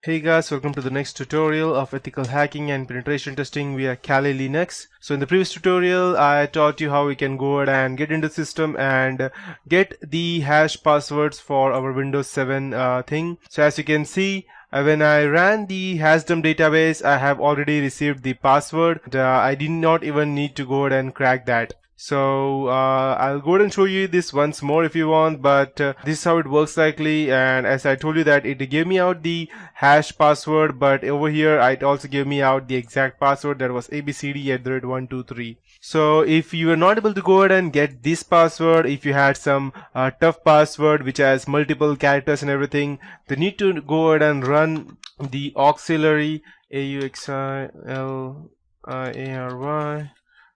Hey guys, welcome to the next tutorial of ethical hacking and penetration testing via Kali Linux. So in the previous tutorial, I taught you how we can go ahead and get into the system and get the hash passwords for our Windows 7 thing. So as you can see, when I ran the hashdom database, I have already received the password. I did not even need to go ahead and crack that. So I'll go ahead and show you this once more if you want, but this is how it works likely. And as I told you that it gave me out the hash password, but over here it also gave me out the exact password, that was abcd@123. So if you are not able to go ahead and get this password, if you had some tough password which has multiple characters and everything, then you need to go ahead and run the auxiliary auxiliary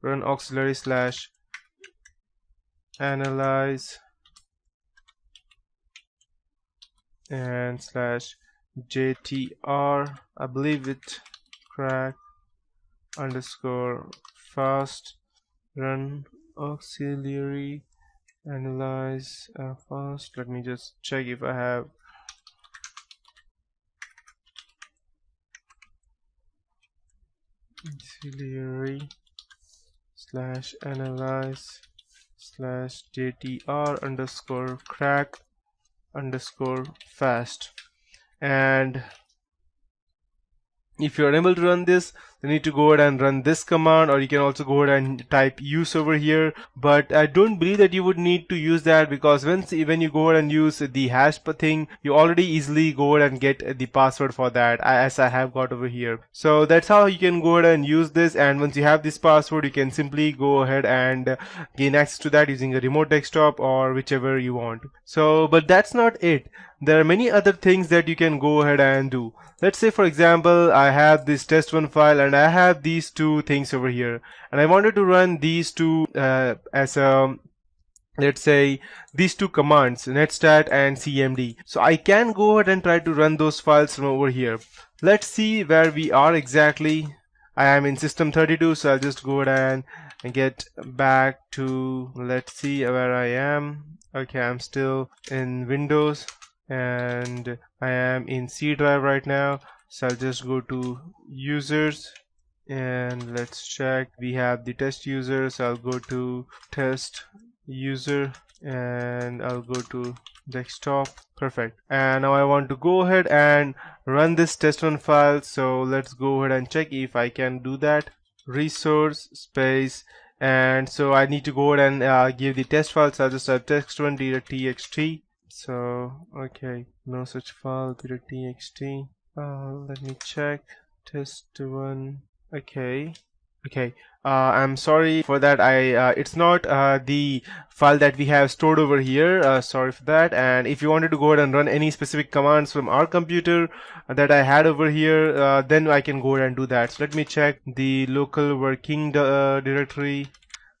run auxiliary slash analyze and slash JTR, I believe it, crack underscore fast, run auxiliary analyze fast. Let me just check if I have auxiliary slash analyze slash JTR underscore crack underscore fast. And if you're unable to run this, you need to go ahead and run this command, or you can also go ahead and type use over here. But I don't believe that you would need to use that, because when you go ahead and use the hash thing, you already easily go ahead and get the password for that, as I have got over here. So that's how you can go ahead and use this. And once you have this password, you can simply go ahead and gain access to that using a remote desktop or whichever you want. So, but that's not it. There are many other things that you can go ahead and do. Let's say, for example, I have this test1 file and I have these two things over here, and I wanted to run these two as a, let's say, these two commands, netstat and cmd. So I can go ahead and try to run those files from over here. Let's see where we are exactly. I am in system 32, so I'll just go ahead and get back to, let's see where I am. Okay, I'm still in Windows and I am in C drive right now. So I'll just go to users and let's check. We have the test user, so I'll go to test user and I'll go to desktop. Perfect. And now I want to go ahead and run this test1 file, so let's go ahead and check if I can do that. Resource space, and so I need to go ahead and give the test file, so I'll just have test1.txt. So okay, no such file .txt. Let me check. Test1. Okay. I'm sorry for that. It's not the file that we have stored over here. Sorry for that. And if you wanted to go ahead and run any specific commands from our computer that I had over here, then I can go ahead and do that. So let me check the local working directory.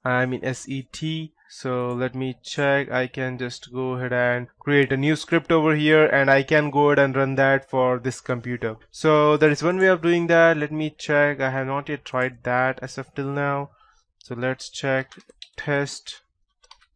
I'm in SET. So let me check. I can just go ahead and create a new script over here, and I can go ahead and run that for this computer. So there is one way of doing that. Let me check. I have not yet tried that as of till now. So let's check test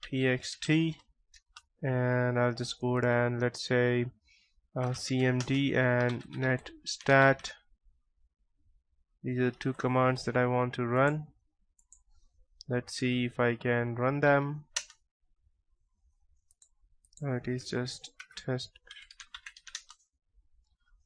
txt, and I'll just go ahead and let's say cmd and netstat. These are two commands that I want to run. Let's see if I can run them. It is just test.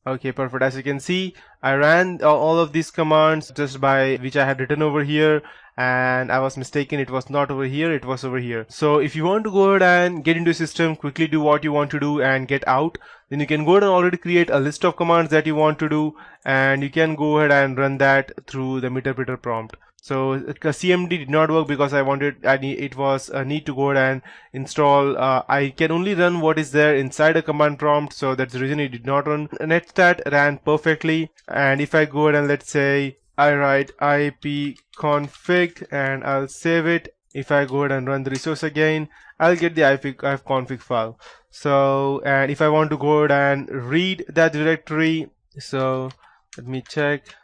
Okay, perfect. As you can see, I ran all of these commands just by which I had written over here, and I was mistaken. It was not over here, it was over here. So if you want to go ahead and get into a system, quickly do what you want to do and get out, then you can go ahead and already create a list of commands that you want to do, and you can go ahead and run that through the interpreter prompt. So CMD did not work because it was a need to go ahead and install. I can only run what is there inside a command prompt, so that's the reason it did not run. Netstat ran perfectly, and if I go ahead and let's say I write ipconfig and I'll save it. If I go ahead and run the resource again, I'll get the ifconfig file. So, and if I want to go ahead and read that directory, so let me check.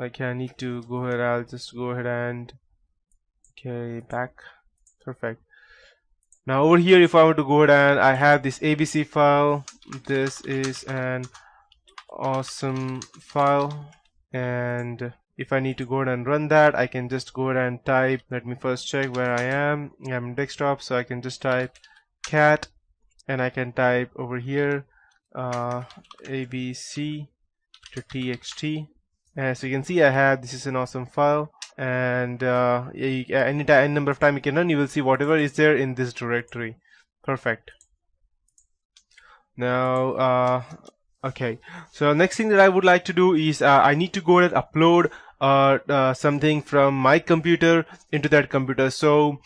Okay, I need to go ahead. I'll just go ahead and okay, back. Perfect. Now over here, if I want to go ahead and I have this ABC file, this is an awesome file, and if I need to go ahead and run that, I can just go ahead and type, let me first check where I am. I'm in desktop, so I can just type cat, and I can type over here abc to txt. As you can see, I have, this is an awesome file, and any number of time you can run, you will see whatever is there in this directory. Perfect. Now okay, so next thing that I would like to do is I need to go ahead and upload something from my computer into that computer. So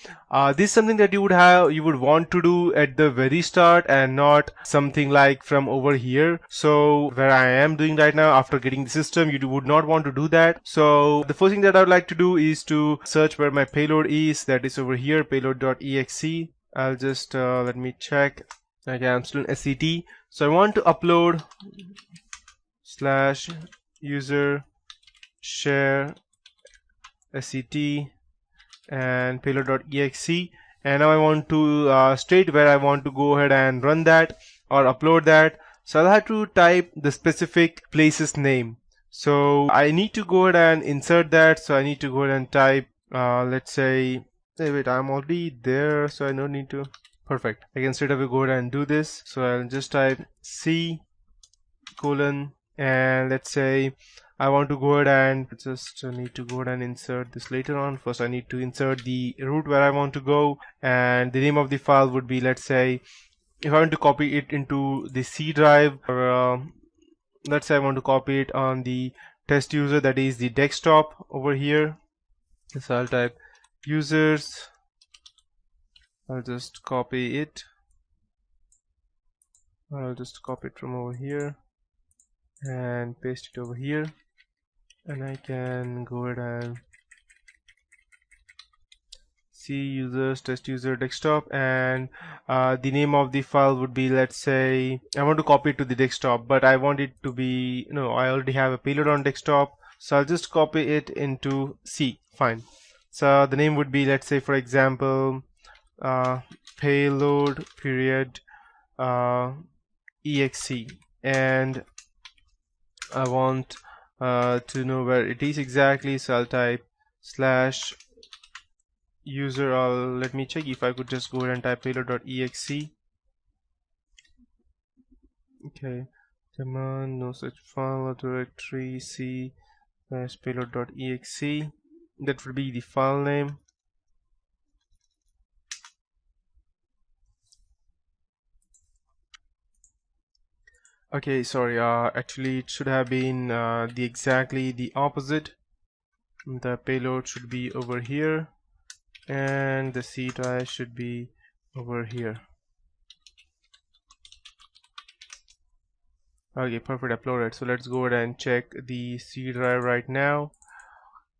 this is something that you would want to do at the very start, and not something like from over here. So where I am doing right now, after getting the system, you would not want to do that. So the first thing that I would like to do is to search where my payload is. That is over here, payload.exe. I'll just let me check. Okay, I'm still in SCT. So I want to upload /user share SCT and payload.exe, and now I want to state where I want to go ahead and run that or upload that. So I'll have to type the specific place's name. So I need to go ahead and insert that. So I need to go ahead and type let's say, hey, wait, I'm already there, so I don't need to. Perfect. I can straight away go ahead and do this. So I'll just type C : and let's say I want to go ahead and just need to go ahead and insert this later on. First I need to insert the route where I want to go, and the name of the file would be, let's say, if I want to copy it into the C drive, or let's say I want to copy it on the test user, that is the desktop over here. So I'll type users, I'll just copy it. I'll just copy it from over here and paste it over here, and I can go ahead and C users, test user, desktop, and the name of the file would be, let's say, I want to copy it to the desktop, but I want it to be, no, I already have a payload on desktop, so I'll just copy it into C. Fine. So the name would be, let's say, for example, payload period exe, and I want to know where it is exactly, so I'll type /user. Let me check if I could just go ahead and type payload.exe. Okay, command, no such file, directory, C /payload.exe. That would be the file name. Okay, sorry, actually it should have been exactly the opposite. The payload should be over here, and the C drive should be over here. Okay, perfect, uploaded. So let's go ahead and check the C drive right now.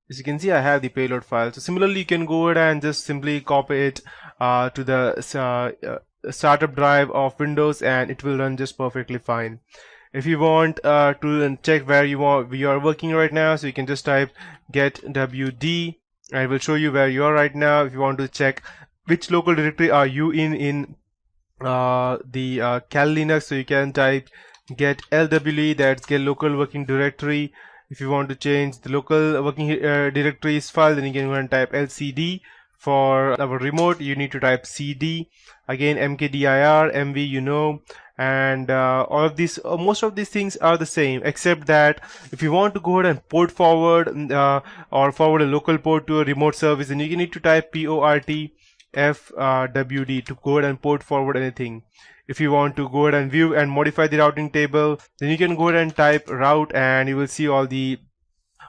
As you can see, I have the payload file. So similarly, you can go ahead and just simply copy it to the startup drive of Windows, and it will run just perfectly fine. If you want to check where you are working right now, so you can just type get wd, and it will show you where you are right now. If you want to check which local directory are you in the Kali Linux, so you can type get lwl, that's get local working directory. If you want to change the local working directories file, then you can go and type lcd. For our remote, you need to type cd, again mkdir, mv, you know, and all of these, most of these things are the same, except that if you want to go ahead and port forward or forward a local port to a remote service, then you need to type port fwd to go ahead and port forward anything. If you want to go ahead and view and modify the routing table, then you can go ahead and type route, and you will see all the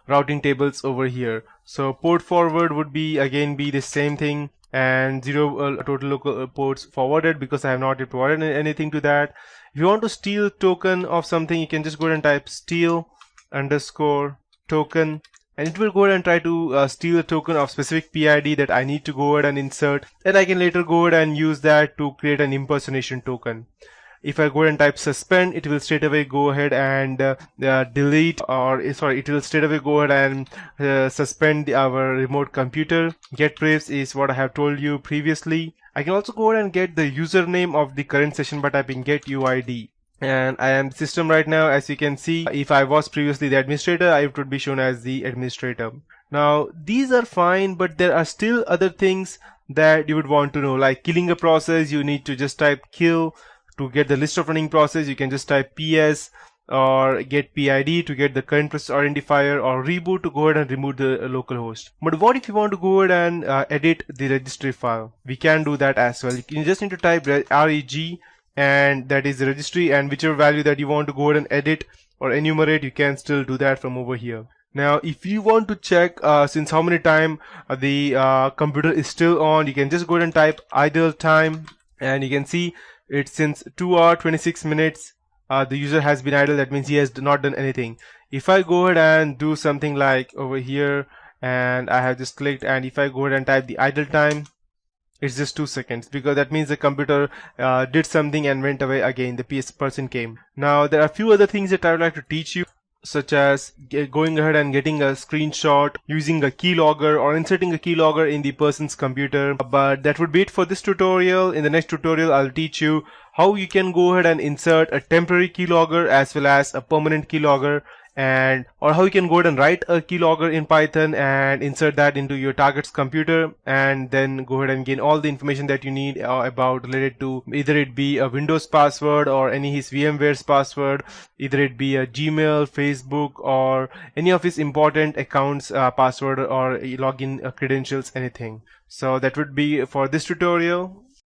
routing tables over here. So port forward would be again be the same thing, and 0 total local ports forwarded, because I have not yet provided anything to that. If you want to steal token of something, you can just go ahead and type steal _ token, and it will go ahead and try to steal a token of specific PID that I need to go ahead and insert, and I can later go ahead and use that to create an impersonation token. If I go ahead and type suspend, it will straight away go ahead and delete, or sorry, it will straight away go ahead and suspend our remote computer. Get prefs is what I have told you previously. I can also go ahead and get the username of the current session by typing get UID. And I am the system right now. As you can see, if I was previously the administrator, I would be shown as the administrator. Now these are fine, but there are still other things that you would want to know, like killing a process. You need to just type kill. To get the list of running process, you can just type ps, or get PID to get the current process identifier, or reboot to go ahead and remove the localhost. But what if you want to go ahead and edit the registry file? We can do that as well. You just need to type reg, and that is the registry, and whichever value that you want to go ahead and edit or enumerate, you can still do that from over here. Now if you want to check since how many time the computer is still on, you can just go ahead and type idle time, and you can see it's since 2 hours 26 minutes the user has been idle. That means he has not done anything. If I go ahead and do something like over here, and I have just clicked, and if I go ahead and type the idle time, it's just 2 seconds, because that means the computer did something and went away again. The person came. Now there are a few other things that I would like to teach you, such as going ahead and getting a screenshot, using a keylogger, or inserting a keylogger in the person's computer. But that would be it for this tutorial. In the next tutorial, I'll teach you how you can go ahead and insert a temporary keylogger as well as a permanent keylogger, or how you can go ahead and write a keylogger in Python and insert that into your target's computer, and then go ahead and gain all the information that you need about related to either it be a Windows password or any his VMware's password, either it be a Gmail, Facebook, or any of his important accounts password or login credentials, anything. So that would be for this tutorial.